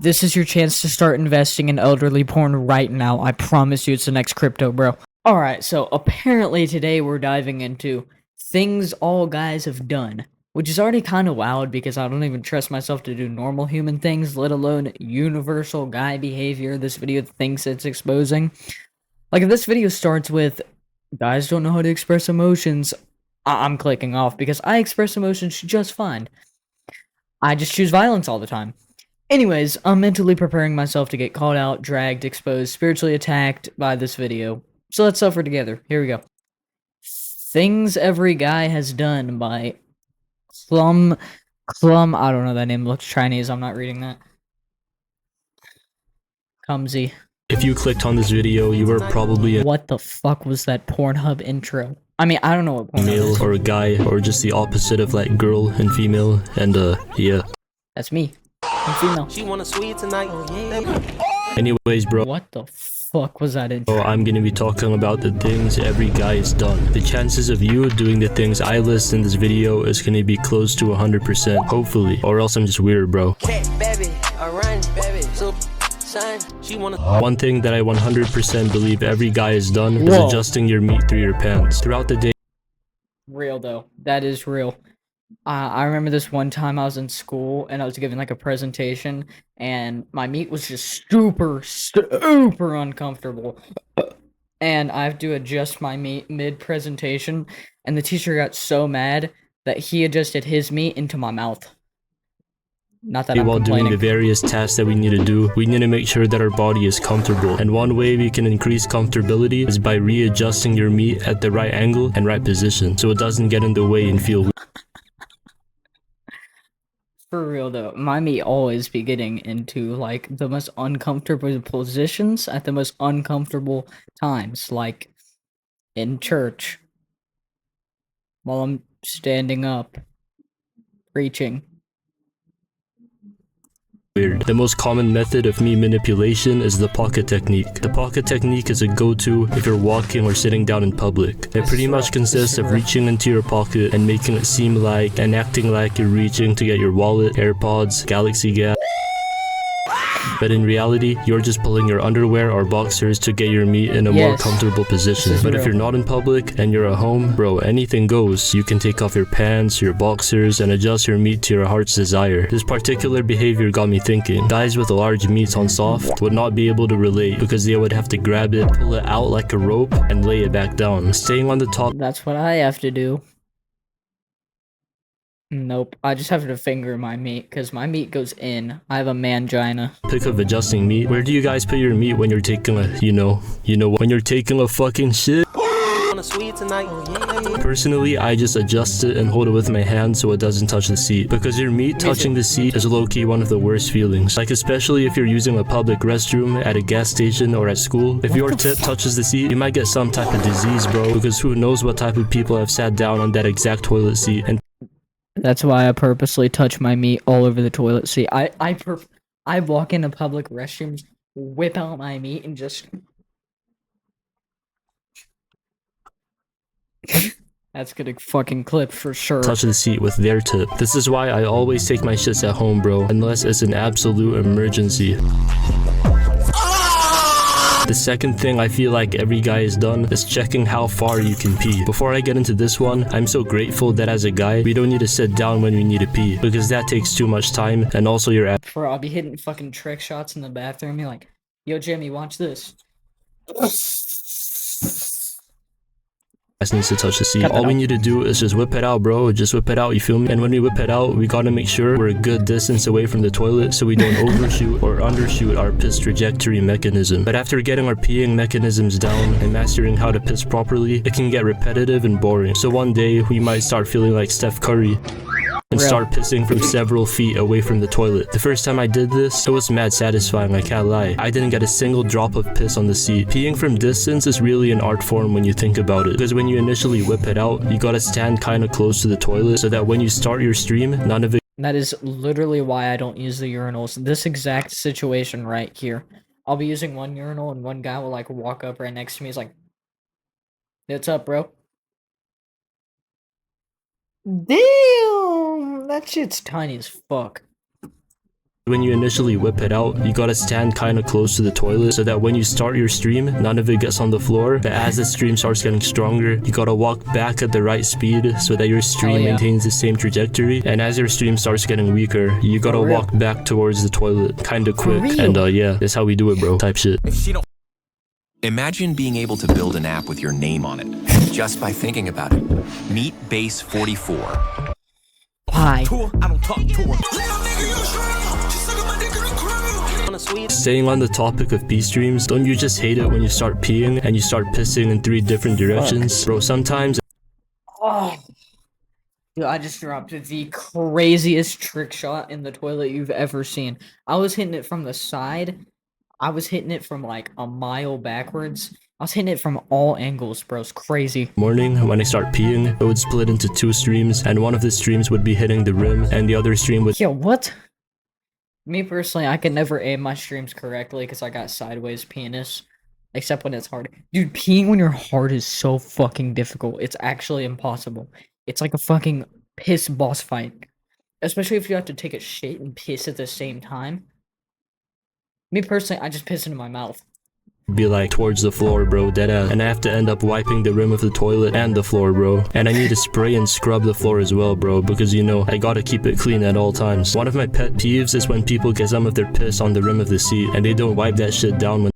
This is your chance to start investing in elderly porn right now. I promise you it's the next crypto, bro. Alright, so apparently today we're diving into things all guys have done, which is already kind of wild because I don't even trust myself to do normal human things, let alone universal guy behavior this video thinks it's exposing. Like, if this video starts with, guys don't know how to express emotions, I'm clicking off because I express emotions just fine. I just choose violence all the time. Anyways, I'm mentally preparing myself to get called out, dragged, exposed, spiritually attacked by this video. So let's suffer together. Here we go. Things Every Guy Has Done by Clum, I don't know that name, looks Chinese, I'm not reading that. Clumsy. If you clicked on this video, you were probably a What the fuck was that Pornhub intro? I mean, I don't know what Pornhub male is. or a guy, or just the opposite of like girl and female, and yeah. That's me. I'm female. She want a sweet tonight. Anyways, bro, What the fuck was that intro? I'm gonna be talking about the things every guy has done. The chances of you doing the things I list in this video is gonna be close to 100%, hopefully, or else I'm just weird, bro. Cat, baby, I run, baby, so shine. She want a One thing that I 100% believe every guy has done is Whoa. adjusting your meat through your pants. Throughout the day, Real though. That is real. I remember this one time I was in school and I was giving like a presentation and my meat was just super uncomfortable. And I have to adjust my meat mid-presentation and the teacher got so mad that he adjusted his meat into my mouth. Not that I'm while doing the complaining. various tasks that we need to do, we need to make sure that our body is comfortable. And one way we can increase comfortability is by readjusting your meat at the right angle and right position, so it doesn't get in the way and feel weird. For real though, my meat always be getting into like the most uncomfortable positions at the most uncomfortable times, like in church, while I'm standing up, preaching. The most common method of meat manipulation is the pocket technique. The pocket technique is a go-to if you're walking or sitting down in public. It pretty much consists of reaching into your pocket and making it seem like and acting like you're reaching to get your wallet, AirPods, Galaxy Gas. But in reality, you're just pulling your underwear or boxers to get your meat in a more Yes. comfortable position. This is But if real. you're not in public and you're at home, bro, anything goes. You can take off your pants, your boxers, and adjust your meat to your heart's desire. This particular behavior got me thinking. Guys with large meats on soft would not be able to relate because they would have to grab it, pull it out like a rope, and lay it back down. Staying on the top That's what I have to do. Nope, I just have to finger my meat because my meat goes in. I have a mangina. pick of adjusting meat. Where do you guys put your meat when you're taking a, when you're taking a fucking shit? want a sweet tonight. Personally, I just adjust it and hold it with my hand so it doesn't touch the seat. Because your meat touching the seat is low-key one of the worst feelings. Like, especially if you're using a public restroom at a gas station or at school. If your tip touches the seat, you might get some type of disease, bro. Because who knows what type of people have sat down on that exact toilet seat and That's why I purposely touch my meat all over the toilet seat. I walk into public restrooms, whip out my meat, and just. That's gonna fucking clip for sure. touch the seat with their tip. This is why I always take my shits at home, bro, unless it's an absolute emergency. The second thing I feel like every guy has done is checking how far you can pee. Before I get into this one, I'm so grateful that as a guy, we don't need to sit down when we need to pee, because that takes too much time, and also your Bro, I'll be hitting fucking trick shots in the bathroom. You're like, yo, Jimmy, watch this. ass needs to touch the seat. Cut that All we out. need to do is just whip it out, bro. Just whip it out, you feel me? And when we whip it out, we gotta make sure we're a good distance away from the toilet so we don't overshoot or undershoot our piss trajectory mechanism. But after getting our peeing mechanisms down and mastering how to piss properly, it can get repetitive and boring. So one day, we might start feeling like Steph Curry and Real. start pissing from several feet away from the toilet. The first time I did this, it was mad satisfying, I can't lie. I didn't get a single drop of piss on the seat. Peeing from distance is really an art form when you think about it, because when you initially whip it out, you gotta stand kinda close to the toilet so that when you start your stream, none of it That is literally why I don't use the urinals. This exact situation right here. I'll be using one urinal and one guy will like walk up right next to me. He's like, "What's up, bro?" Damn, that shit's tiny as fuck. When you initially whip it out, you gotta stand kinda close to the toilet so that when you start your stream, none of it gets on the floor. But as the stream starts getting stronger, you gotta walk back at the right speed so that your stream maintains the same trajectory. And as your stream starts getting weaker, you gotta walk back towards the toilet kinda quick. And yeah, that's how we do it, bro. Type shit. Imagine being able to build an app with your name on it, just by thinking about it. Meet Base 44. Why? Staying on the topic of pee streams, don't you just hate it when you start peeing and you start pissing in 3 different directions? Bro, sometimes... Oh. Dude, I just dropped the craziest trick shot in the toilet you've ever seen. I was hitting it from the side. I was hitting it from like a mile backwards. I was hitting it from all angles, bro. It's crazy. Morning, when I start peeing, it would split into 2 streams, and one of the streams would be hitting the rim, and the other stream would... Yo, what? Me personally, I can never aim my streams correctly because I got sideways penis. Except when it's hard. Dude, peeing when you're hard is so fucking difficult. It's actually impossible. It's like a fucking piss boss fight. Especially if you have to take a shit and piss at the same time. Me personally, I just piss into my mouth. Be like towards the floor, bro, deadass. And I have to end up wiping the rim of the toilet and the floor, bro. And I need to spray and scrub the floor as well, bro, because you know, I gotta keep it clean at all times. One of my pet peeves is when people get some of their piss on the rim of the seat and they don't wipe that shit down when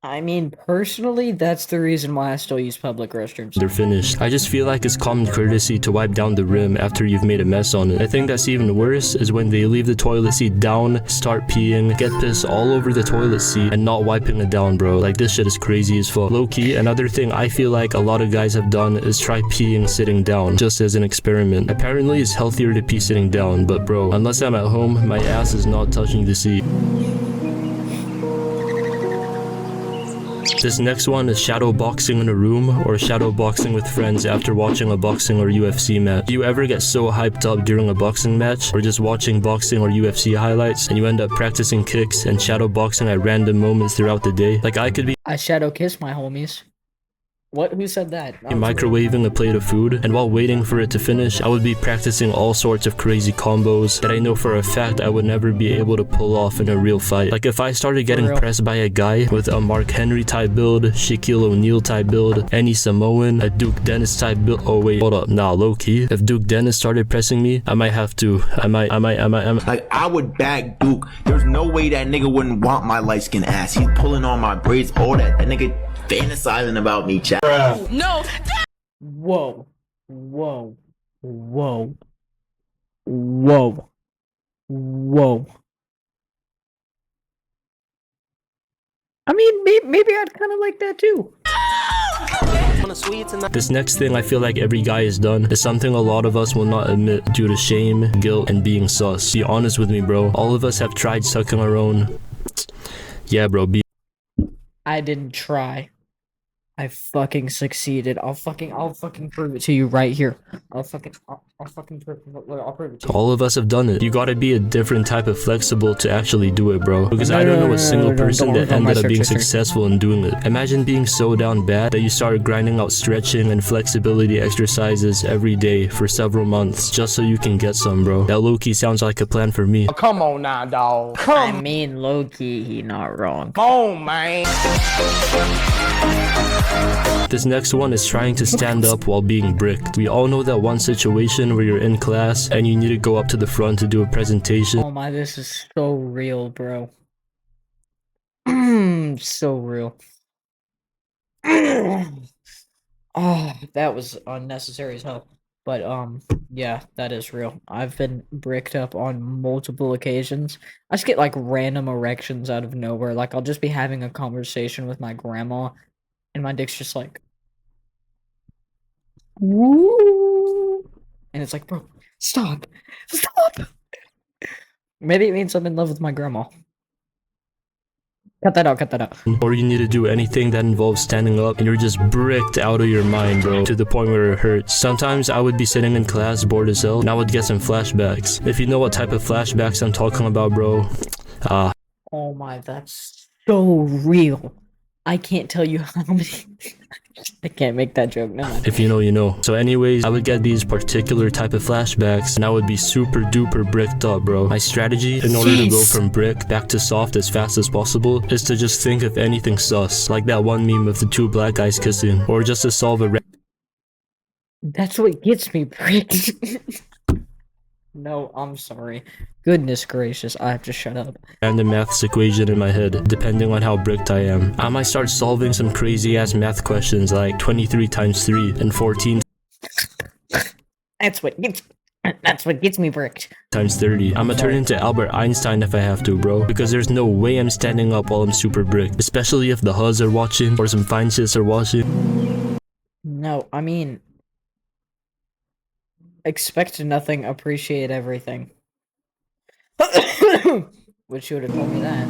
I mean, personally, that's the reason why I still use public restrooms. they're finished. I just feel like it's common courtesy to wipe down the rim after you've made a mess on it. I think that's even worse is when they leave the toilet seat down, start peeing, get piss all over the toilet seat, and not wiping it down, bro. Like, this shit is crazy as fuck. Low-key, another thing I feel like a lot of guys have done is try peeing sitting down, just as an experiment. Apparently, it's healthier to pee sitting down, but bro, unless I'm at home, my ass is not touching the seat. This next one is shadow boxing in a room or shadow boxing with friends after watching a boxing or UFC match. Do you ever get so hyped up during a boxing match or just watching boxing or UFC highlights and you end up practicing kicks and shadow boxing at random moments throughout the day? Like I could be I shadow kiss my homies. What? Who said that? microwaving a plate of food, and while waiting for it to finish, I would be practicing all sorts of crazy combos that I know for a fact I would never be able to pull off in a real fight. Like if I started getting pressed by a guy with a Mark Henry type build, Shaquille O'Neal type build, any Samoan, a Duke Dennis type build. Oh wait, hold up, nah, low key. If Duke Dennis started pressing me, I might have to. I might. Like I would back Duke. There's no way that nigga wouldn't want my light skin ass. He's pulling on my braids, all that. That nigga fantasizing about me, chat. No. Whoa. Whoa. Whoa. Whoa. Whoa. I mean, maybe I'd kind of like that too. This next thing I feel like every guy has done is something a lot of us will not admit due to shame, guilt, and being sus. Be honest with me, bro. All of us have tried sucking our own. Yeah, bro. I didn't try. I fucking succeeded. I'll fucking prove it to you right here. I'll fucking prove it to you. All of us have done it. You gotta be a different type of flexible to actually do it, bro. Because I don't know a single person that ended up being successful in doing it. Imagine being so down bad that you start grinding out stretching and flexibility exercises every day for several months just so you can get some, bro. That low-key sounds like a plan for me. Come on now, dog. I mean, low-key, he not wrong. Come on, man. This next one is trying to stand up while being bricked. We all know that one situation where you're in class and you need to go up to the front to do a presentation. Oh my, this is so real, bro. So real. Oh, that was unnecessary as hell. But yeah, that is real. I've been bricked up on multiple occasions. I just get like random erections out of nowhere. Like I'll just be having a conversation with my grandma and my dick's just like, woo, and it's like, bro, stop. Maybe it means I'm in love with my grandma. Cut that out. Or you need to do anything that involves standing up and you're just bricked out of your mind, bro, to the point where it hurts. Sometimes I would be sitting in class bored as hell and I would get some flashbacks. If you know what type of flashbacks I'm talking about, bro, oh my, that's so real. I can't tell you how many. I can't make that joke. No. If you know, you know. So anyways, I would get these particular type of flashbacks and I would be super duper bricked up, bro. My strategy in order to go Yes. from brick back to soft as fast as possible is to just think of anything sus, like that one meme of the two black guys kissing, or just to solve a That's what gets me pricked. No, I'm sorry. Goodness gracious, I have to shut up. random maths equation in my head, depending on how bricked I am. I might start solving some crazy ass math questions like 23 times 3 and 14 That's what gets me bricked. times 30. I'ma turn into Albert Einstein if I have to, bro. Because there's no way I'm standing up while I'm super bricked. Especially if the Huzz are watching or some fine shits are watching. No, I mean, expect nothing, appreciate everything. Which you would have told me that.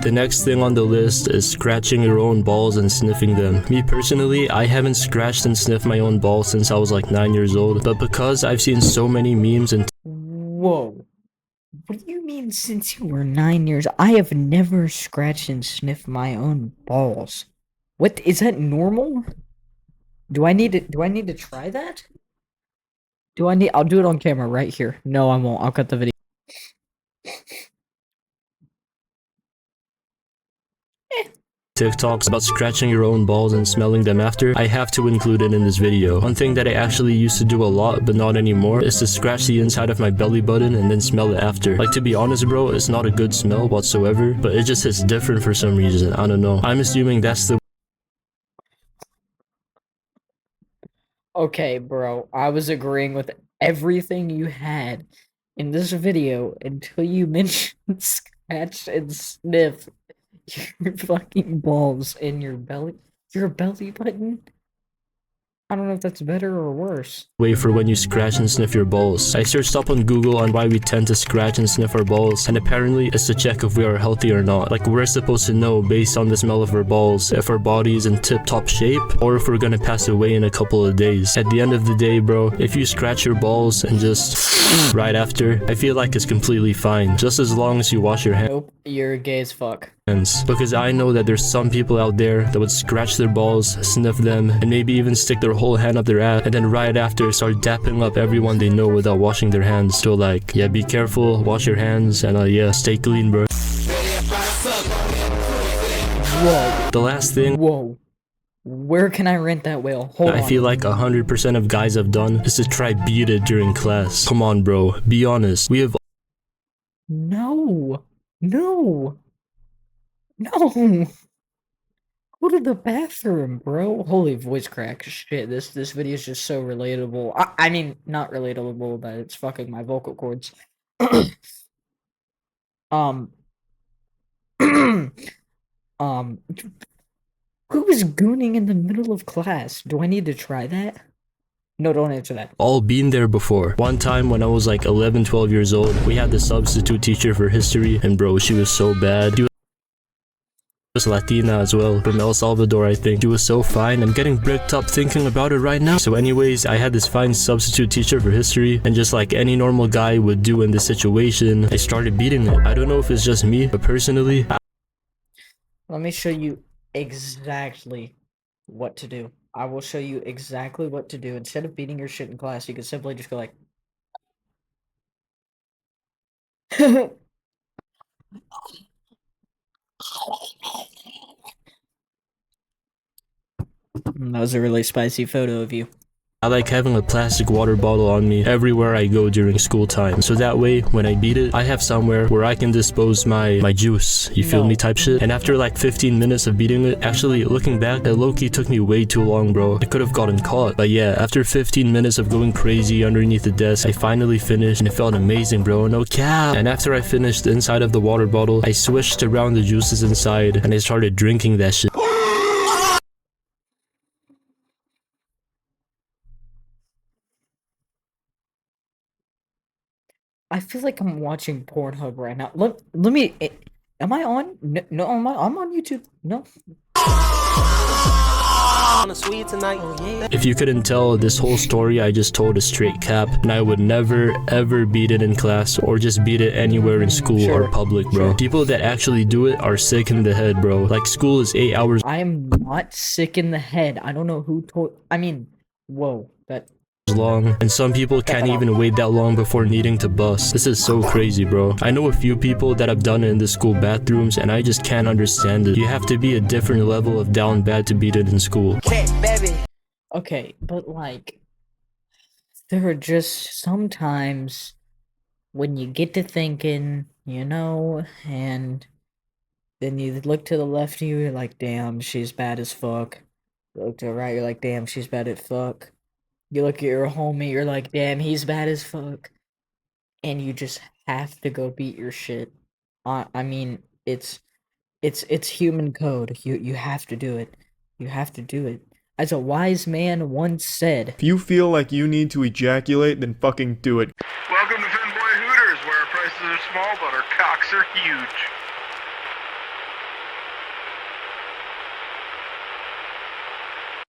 The next thing on the list is scratching your own balls and sniffing them. Me personally, I haven't scratched and sniffed my own balls since I was like 9 years old. But because I've seen so many memes and Whoa. What do you mean since you were 9 years? I have never scratched and sniffed my own balls. What is that normal? Do I need to try that? I'll do it on camera right here. No, I won't. I'll cut the video. TikToks about scratching your own balls and smelling them after, I have to include it in this video. One thing that I actually used to do a lot but not anymore is to scratch the inside of my belly button and then smell it after. Like, to be honest, bro, it's not a good smell whatsoever, but it just hits different for some reason. I don't know. I'm assuming that's the Okay, bro. I was agreeing with everything you had in this video until you mentioned scratch and sniff your fucking balls in your belly button. I don't know if that's better or worse. way for when you scratch and sniff your balls. I searched up on Google on why we tend to scratch and sniff our balls, and apparently it's to check if we are healthy or not. Like, we're supposed to know based on the smell of our balls if our body is in tip-top shape or if we're gonna pass away in a couple of days. At the end of the day, bro, if you scratch your balls and just right after, I feel like it's completely fine, just as long as you wash your hands. Nope, you're gay as fuck. Because I know that there's some people out there that would scratch their balls, sniff them, and maybe even stick their whole hand up their ass, and then right after start dapping up everyone they know without washing their hands. So like, yeah, be careful, wash your hands, and yeah, stay clean, bro. Whoa. The last thing Whoa. Where can I rent that whale? Hold on. I feel like 100% of guys have done is to try beat it during class. Come on, bro, be honest. We have No. No. No. Go to the bathroom, bro. Holy voice crack. Shit, this video is just so relatable. I mean, not relatable, but it's fucking my vocal cords. Who is gooning in the middle of class? Do I need to try that? No, don't answer that. all been there before. One time when I was like 11, 12 years old, we had the substitute teacher for history, and bro, she was so bad. She was Latina as well, from El Salvador, I think. She was so fine. I'm getting bricked up thinking about it right now. So anyways, I had this fine substitute teacher for history, and just like any normal guy would do in this situation, I started beating it. I don't know if it's just me, but personally, Let me show you exactly what to do. I will show you exactly what to do. Instead of beating your shit in class, you can simply just go like... That was a really spicy photo of you. I like having a plastic water bottle on me everywhere I go during school time. So that way, when I beat it, I have somewhere where I can dispose my juice. You feel No. me type shit? And after like 15 minutes of beating it, actually looking back, that low-key took me way too long, bro. I could have gotten caught. But yeah, after 15 minutes of going crazy underneath the desk, I finally finished and it felt amazing, bro. No cap. And after I finished the inside of the water bottle, I switched around the juices inside and I started drinking that shit. I feel like I'm watching Pornhub right now. Let me... Am I on? No, I'm on YouTube. No. on the sweet tonight. Oh, yeah. If you couldn't tell, this whole story I just told is straight cap, and I would never ever beat it in class or just beat it anywhere in school or public, bro. People that actually do it are sick in the head, bro. Like, school is 8 hours I am not sick in the head. I don't know who told. I mean, whoa, that. long, and some people can't even wait that long before needing to bus. This is so crazy, bro. I know a few people that have done it in the school bathrooms, and I just can't understand it. You have to be a different level of down bad to beat it in school. Okay, but like, there are just sometimes when you get to thinking, you know, and then you look to the left of you, you're like, damn, she's bad as fuck. You look to the right, you're like, damn, she's bad as fuck. You look at your homie, you're like, damn, he's bad as fuck. And you just have to go beat your shit. I mean, it's human code. You have to do it. You have to do it. As a wise man once said, if you feel like you need to ejaculate, then fucking do it. Welcome to Finboy Hooters, where our prices are small but our cocks are huge.